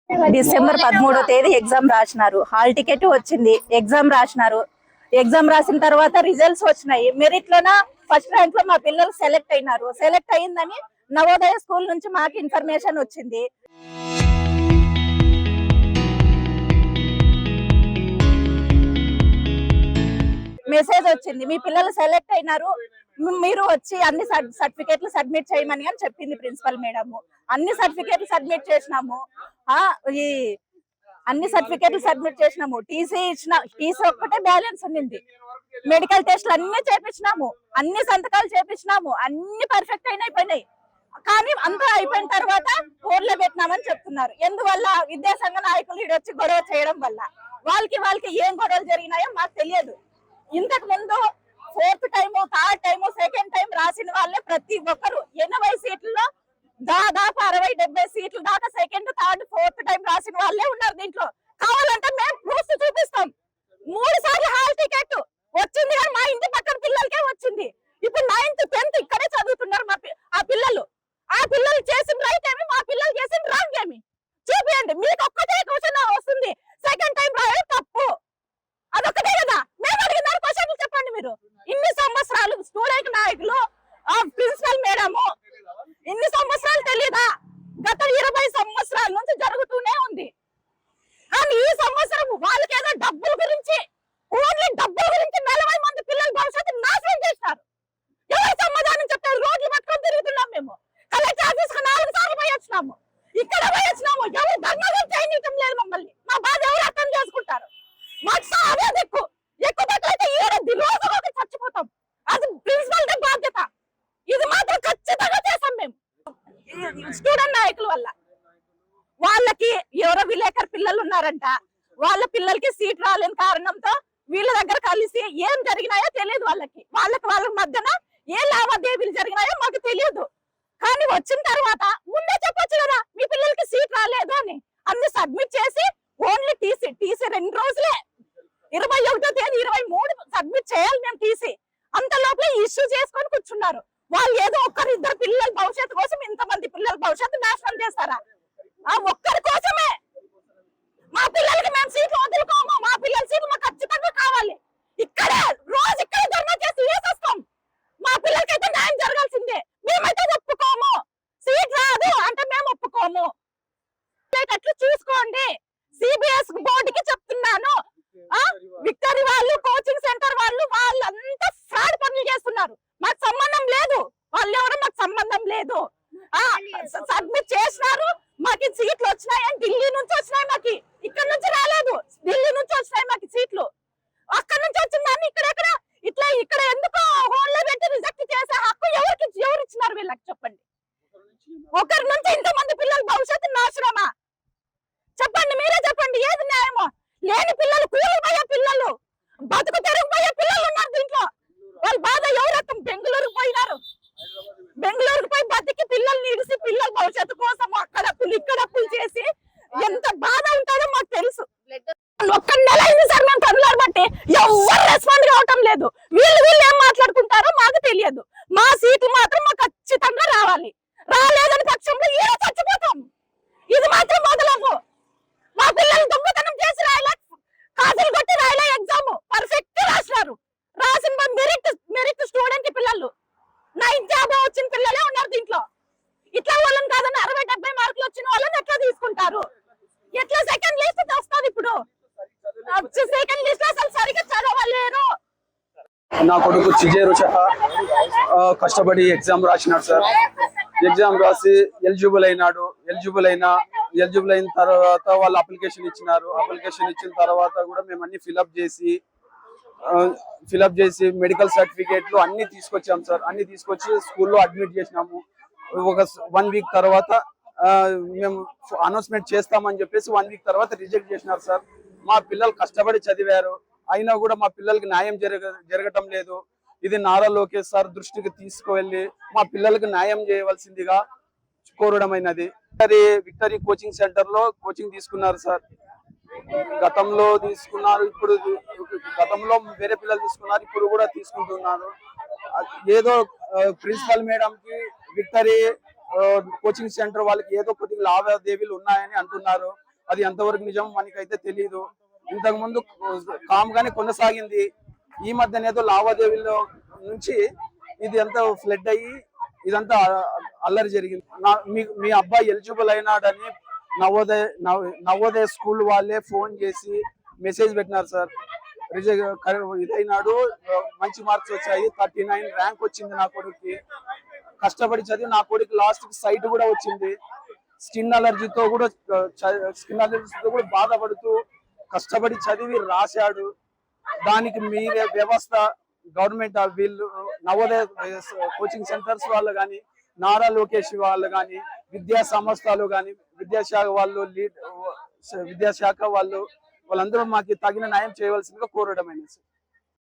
December 13వ తేదీ exam రాసినారు. Hall ticket వచ్చింది. Exam రాసినారు. Exam రాసిన తర్వాత రిజల్ట్స్ వచ్చినాయి. మెరిట్ లోన ఫస్ట్ ర్యాంక్ లో మా పిల్లలు సెలెక్ట్ అయినారు. సెలెక్ట్ అయిందని నవోదయ స్కూల్ నుంచి మాకు ఇన్ఫర్మేషన్ వచ్చింది. మెసేజ్ వచ్చింది, మీ పిల్లలు సెలెక్ట్ అయినారు, మీరు వచ్చి అన్ని సర్టిఫికేట్లు సబ్మిట్ చేయమని అని చెప్పింది ప్రిన్సిపల్ మేడం. అన్ని సర్టిఫికేట్లు సబ్మిట్ చేసినాము. అన్ని సర్టిఫికేట్లు సబ్మిట్ చేసినాము. టీసీ ఒక్కటే బ్యాలెన్స్ ఉండింది. మెడికల్ టెస్ట్లు అన్ని చేపించినాము. అన్ని సంతకాలు చేపించినాము. అన్ని పర్ఫెక్ట్ అయిపోయినాయి. కానీ అంతా అయిపోయిన తర్వాత ఫోన్లో పెట్టినామని చెప్తున్నారు. ఎందువల్ల? విద్యాసంఘ నాయకులు వచ్చి గొడవ చేయడం వల్ల. వాళ్ళకి ఏం గొడవలు జరిగినాయో మాకు తెలియదు. ఇంతకు ముందు 4th time, 3rd time, 2nd time రాసిన వాళ్ళే ప్రతి ఒక్కరు 80 సీట్లలో దాదాపు 60-70 సీట్లు దాకా 2nd, 3rd, 4th టైం రాసిన వాళ్ళే ఉన్నారు దీంట్లో. కావాలంటే మేము ప్రూఫ్ చూపిస్తాం. 3 సార్లు హాల్ టికెట్ వచ్చింది కానీ మా ఇంటి పక్కన పిల్లలకే వచ్చింది. ఇప్పుడు 9th, 10th ఇక్కడే చదువుతున్నారు ఆ పిల్లలు. ఆ పిల్లలు చేసిన రైట్ ఏమి, మా పిల్లలు చేసిన రాంగ్ ఏమి చూపియండి. మీకు ఒక్కటే క్వశ్చన్ వస్తుంది, 2nd టైం రాయడం తప్పు. అదొక్కటే కదా మేము అడిగిన క్వశ్చన్లు చెప్పండి. మీరు ఇన్ని సంవత్సరాలు స్టూడెంట్ నాయకులు, ప్రిన్సిపల్ మేడము ఇన్ని సంవత్సరాలు తెలియదా? గత 20 సంవత్సరాల నుంచి జరుగుతూనే ఉంది. కానీ ఈ సంవత్సరం వాళ్ళకేదో డబ్బుల గురించి, ఓన్లీ డబ్బుల గురించి 40 మంది పిల్లల భవిష్యత్తు నాశనం చేస్తారు. ఎవరు సమాధానం చెప్తారు? రోడ్లు పట్టుకొని తిరుగుతున్నాం మేము. కలెక్టర్ ఆఫీస్ 4 సార్లు పోయి వచ్చినాము. ఇక్కడ పోయి వచ్చినాము. ఎవరు ధర్నాలు చేయనీయటం లేదు మమ్మల్ని. మా బాధ ఎవరు అర్థం చేసుకుంటారు? మాకు సాగే ఎక్కువైతే రోజు ఒకటి చచ్చిపోతాం. అది ప్రిన్సిపల్ బాధ్యత. ఇది మాత్రం ఖచ్చితంగా చేస్తాం మేము. స్టూడెంట్ నాయకుల వల్ల వాళ్ళకి ఎవరో విలేకరు పిల్లలు ఉన్నారంట. వాళ్ళ పిల్లలకి సీట్ రాలేని కారణంతో వీళ్ళ దగ్గర కలిసి ఏం జరిగినాయో తెలియదు. వాళ్ళ మధ్యన ఏ లావాదేవీలు జరిగినాయో మాకు తెలియదు. కానీ వచ్చిన తర్వాత ముందే చెప్పొచ్చు కదా, మీ పిల్లలకి సీట్ రాలేదు అని. అన్ని సబ్మిట్ చేసి ఓన్లీ టీసీ 2 రోజులే, 21వ తేదీ 23 సబ్మిట్ చేయాలి మేము టీసీ. అంత లోపల ఇష్యూ చేసుకొని కూర్చున్నారు. వాళ్ళు ఏదో ఒక్కరిద్దరు పిల్లల భవిష్యత్తు కోసం ఇంతమంది పిల్లల భవిష్యత్తు నాశనం చేస్తారా? ఆ ఒక్కరి కోసమే మా పిల్లలకి మేము సీట్లు వదులుకోము. మా పిల్లల సీట్లు మాకు ఖచ్చితంగా కావాలి. ఇక్కడే రోజు ఇక్కడే ధర్నా చేసి వేసేస్తాం. మా పిల్లలకైతే న్యాయం జరగాల్సిందే. మేమైతే ఒప్పుకోము. సీట్ రాదు అంటే మేము ఒప్పుకోము. చూసుకోండి. సిబిఎస్ బోర్డుకి చెప్తున్నాను, విక్టరీ వాళ్ళు, కోచింగ్ సెంటర్ వాళ్ళంతా ఫ్రాడ్ పనులు చేస్తున్నారు. మాకు సంబంధం లేదు. వాళ్ళు ఎవరో మాకు సంబంధం లేదు. సబ్మిట్ చేసినారు, మాకు సీట్లు వచ్చినాయని ఢిల్లీ నుంచి వచ్చినాయి. మాకు ఇక్కడ నుంచి రాలేదు, ఢిల్లీ నుంచి వచ్చినాయి మాకు సీట్లు. అక్కడ నుంచి వచ్చిందాన్ని ఇక్కడ ఎందుకు హోల్డ్లో పెట్టి రిజెక్ట్ చేసే హక్కు ఎవరు ఇచ్చినారు వీళ్ళకి చెప్పండి. ఒకరి నుంచి ఇంతమంది పిల్లల భవిష్యత్తు నాశనమా? చెప్పండి, మీరే చెప్పండి. ఏది న్యాయమో? లేని పిల్లలు, కూలిపోయే పిల్లలు, బతుకు తెరుగుపోయే పిల్లలు ఉన్నారు దీంట్లో. వాళ్ళ బాధ ఎవరు? బెంగళూరుకు పోయినారు. బెంగళూరుకు పోయి బతికి పిల్లల్ని ఇడిసి పిల్లల భవిష్యత్తు కోసం అక్కడ ఇక్కడ అప్పులు చేసి ఎంత బాధ ఉంటుందో మాకు తెలుసు. ఒక్క నెల అయింది సార్ మేము పనులు బట్టి ఎవరు రెస్పాండ్ కావటం లేదు. వీళ్ళు ఏం మాట్లాడుకుంటారో మాకు తెలియదు. మా సీట్లు మాత్రం మాకు ఖచ్చితంగా రావాలి. రాలేదని పక్షంలో ఏదో చచ్చిపోతాం. ఇది మాత్రం మొదలవు. మా పిల్లలు దొంగతనం చేసి రాయలే, కాసులు కొట్టి రాయలే, ఎగ్జామ్ పర్ఫెక్ట్ రాసినారు. రాసిన మెరిట్ స్టూడెంట్ పిల్లలు 9th వచ్చిన పిల్లలే ఉన్నారు దీంట్లో. ఇట్లా వాళ్ళని కాదని 60-70 మార్కులు వచ్చిన వాళ్ళని ఎట్లా తీసుకుంటారు? ఎట్లా సెకండ్ లిస్ట్ వస్తుంది? ఇప్పుడు సెకండ్ లిస్ట్ అసలు సరిగ్గా చదవలేరు. నా కొడుకు చిజేరు కష్టపడి ఎగ్జామ్ రాసినాడు సార్. ఎగ్జామ్ రాసి ఎలిజిబుల్ అయినాడు. ఎలిజిబుల్ అయిన తర్వాత వాళ్ళు అప్లికేషన్ ఇచ్చినారు. అప్లికేషన్ ఇచ్చిన తర్వాత కూడా మేము అన్ని ఫిలప్ చేసి మెడికల్ సర్టిఫికేట్లు అన్ని తీసుకొచ్చాం సార్. అన్ని తీసుకొచ్చి స్కూల్లో అడ్మిట్ చేసినాము. ఒక 1 వీక్ తర్వాత మేము అనౌన్స్మెంట్ చేస్తామని చెప్పేసి 1 వీక్ తర్వాత రిజెక్ట్ చేసినారు సార్. మా పిల్లలు కష్టపడి చదివారు, అయినా కూడా మా పిల్లలకి న్యాయం జరగటం లేదు. ఇది నారా లోకేష్ సార్ దృష్టికి తీసుకువెళ్ళి మా పిల్లలకు న్యాయం చేయవలసిందిగా కోరడమైనది. విక్టరీ కోచింగ్ సెంటర్ లో కోచింగ్ తీసుకున్నారు సార్. గతంలో తీసుకున్నారు, ఇప్పుడు గతంలో వేరే పిల్లలు తీసుకున్నారు, ఇప్పుడు కూడా తీసుకుంటున్నారు. ఏదో ప్రిన్సిపల్ మేడం కి విక్టరీ కోచింగ్ సెంటర్ వాళ్ళకి ఏదో కొద్దిగా లావాదేవీలు ఉన్నాయని అంటున్నారు. అది ఎంతవరకు నిజం మనకైతే తెలియదు. ఇంతకు ముందు కామ్ గానే కొనసాగింది. ఈ మధ్యన ఏదో లావాదేవీల్లో నుంచి ఇది ఎంత ఫ్లడ్ అయ్యి ఇదంతా అల్లరి జరిగింది. మీ అబ్బాయి ఎలిజిబుల్ అయినాడని నవోదయ స్కూల్ వాళ్ళే ఫోన్ చేసి మెసేజ్ పెట్టినారు సార్. ఇదైనాడు, మంచి మార్క్స్ వచ్చాయి, 39 ర్యాంక్ వచ్చింది నా కొడుక్కి. కష్టపడి చదివి నా కొడుకు లాస్ట్ సైట్ కూడా వచ్చింది. స్కిన్ అలర్జీతో కూడా బాధపడుతూ కష్టపడి చదివి రాశాడు. దానికి మీరే వ్యవస్థ గవర్నమెంట్ వీళ్ళు నవోదయ కోచింగ్ సెంటర్స్ వాళ్ళు కానీ, నారా లోకేష్ వాళ్ళు కానీ, విద్యా సంస్థలు కానీ, విద్యాశాఖ వాళ్ళు వాళ్ళందరూ మాకు తగిన న్యాయం చేయవలసిందిగా కోరడం అనేది.